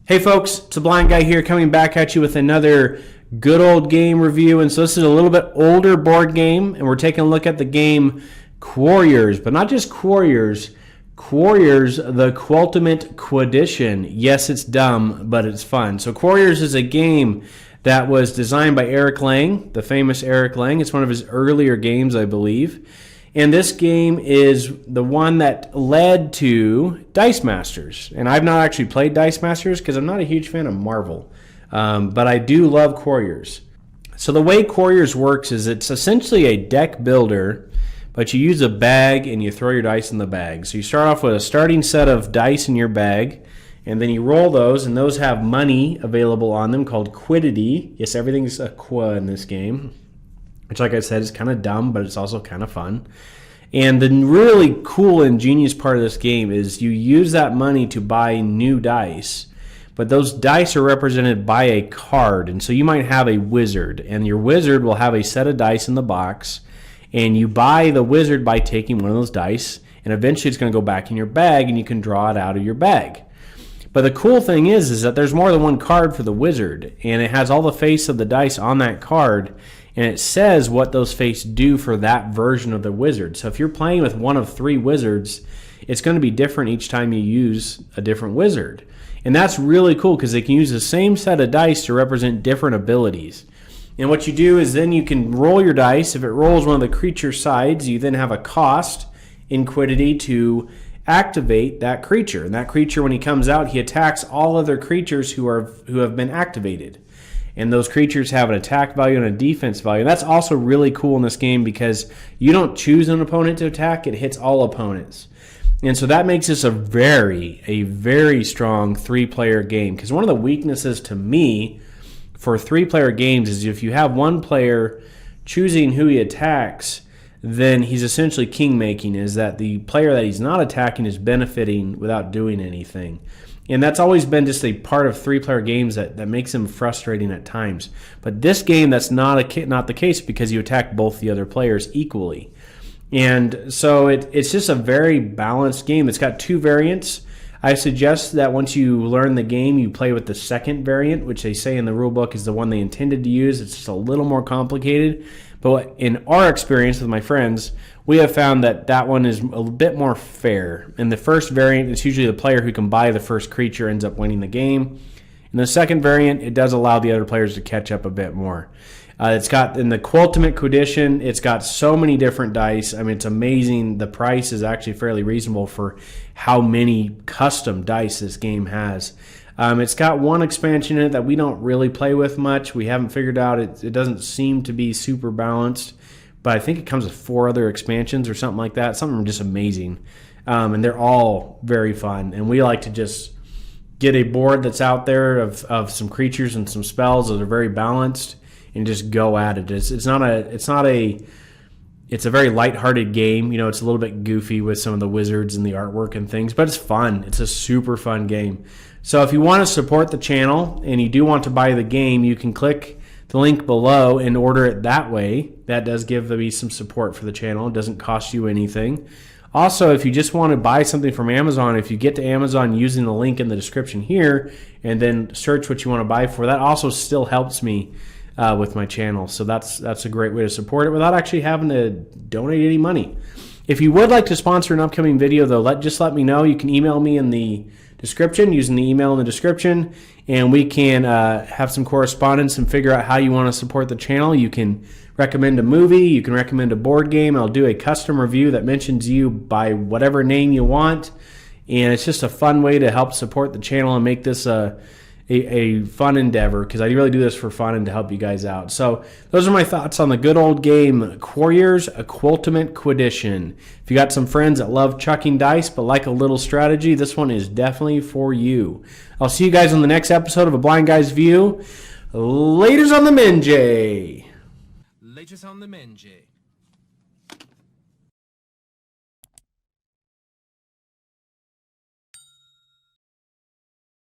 Hey folks, it's a blind guy here coming back at you with another good old game review. And so this is a little bit older board game, and we're taking a look at the game Quarriors, but not just Quarriors, Quarriors, the Ultimate Quedition. Yes, it's dumb, but it's fun. So Quarriors is a game that was designed by Eric Lang, the famous Eric Lang. It's one of his earlier games, I believe. And this game is the one that led to Dice Masters. And I've not actually played Dice Masters because I'm not a huge fan of Marvel. But I do love Quarriors. So the way Quarriors works is it's essentially a deck builder, but you use a bag and you throw your dice in the bag. So you start off with a starting set of dice in your bag, and then you roll those, and those have money available on them called Quiddity. Yes, everything's a qua in this game, which, like I said, is kind of dumb, but it's also kind of fun. And the really cool and genius part of this game is you use that money to buy new dice, but those dice are represented by a card. And so you might have a wizard, and your wizard will have a set of dice in the box, and you buy the wizard by taking one of those dice, and eventually it's going to go back in your bag, and you can draw it out of your bag. But the cool thing is that there's more than one card for the wizard, and it has all the face of the dice on that card, and it says what those faces do for that version of the wizard. So if you're playing with one of three wizards, it's going to be different each time you use a different wizard. And that's really cool because they can use the same set of dice to represent different abilities. And what you do is then you can roll your dice. If it rolls one of the creature sides, you then have a cost in Quiddity to activate that creature. And that creature, when he comes out, he attacks all other creatures who have been activated. And those creatures have an attack value and a defense value. And that's also really cool in this game because you don't choose an opponent to attack. It hits all opponents. And so that makes this a very strong three-player game. Because one of the weaknesses to me for three-player games is if you have one player choosing who he attacks, then he's essentially king-making, is that the player that he's not attacking is benefiting without doing anything. And that's always been just a part of three-player games that makes them frustrating at times. But this game, that's not the case because you attack both the other players equally. And so it's just a very balanced game. It's got two variants. I suggest that once you learn the game, you play with the second variant, which they say in the rule book is the one they intended to use. It's just a little more complicated. But in our experience with my friends, we have found that that one is a bit more fair. In the first variant, it's usually the player who can buy the first creature ends up winning the game. In the second variant, it does allow the other players to catch up a bit more. It's got, in the Ultimate Quedition, it's got so many different dice. I mean, it's amazing. The price is actually fairly reasonable for how many custom dice this game has. It's got one expansion in it that we don't really play with much. We haven't figured out. It doesn't seem to be super balanced, but I think it comes with 4 other expansions or something like that. Something just amazing. And they're all very fun. And we like to just get a board that's out there of some creatures and some spells that are very balanced and just go at it. It's a very lighthearted game. You know, it's a little bit goofy with some of the wizards and the artwork and things, but it's fun. It's a super fun game. So if you want to support the channel and you do want to buy the game, you can click the link below and order it that way. That does give me some support for the channel. It doesn't cost you anything. Also, if you just want to buy something from Amazon, if you get to Amazon using the link in the description here and then search what you want to buy for, that also still helps me with my channel. So that's a great way to support it without actually having to donate any money. If you would like to sponsor an upcoming video, though, just let me know. You can email me in the description using the email in the description, and we can have some correspondence and figure out how you want to support the channel. You can recommend a movie, you can recommend a board game. I'll do a custom review that mentions you by whatever name you want, and it's just a fun way to help support the channel and make this a fun endeavor, because I really do this for fun and to help you guys out. So those are my thoughts on the good old game Quarriors, a Ultimate Quedition. If you got some friends that love chucking dice but like a little strategy, this one is definitely for you. I'll see you guys on the next episode of A Blind Guy's View. Laters on the Menjay. Laters on the Menjay.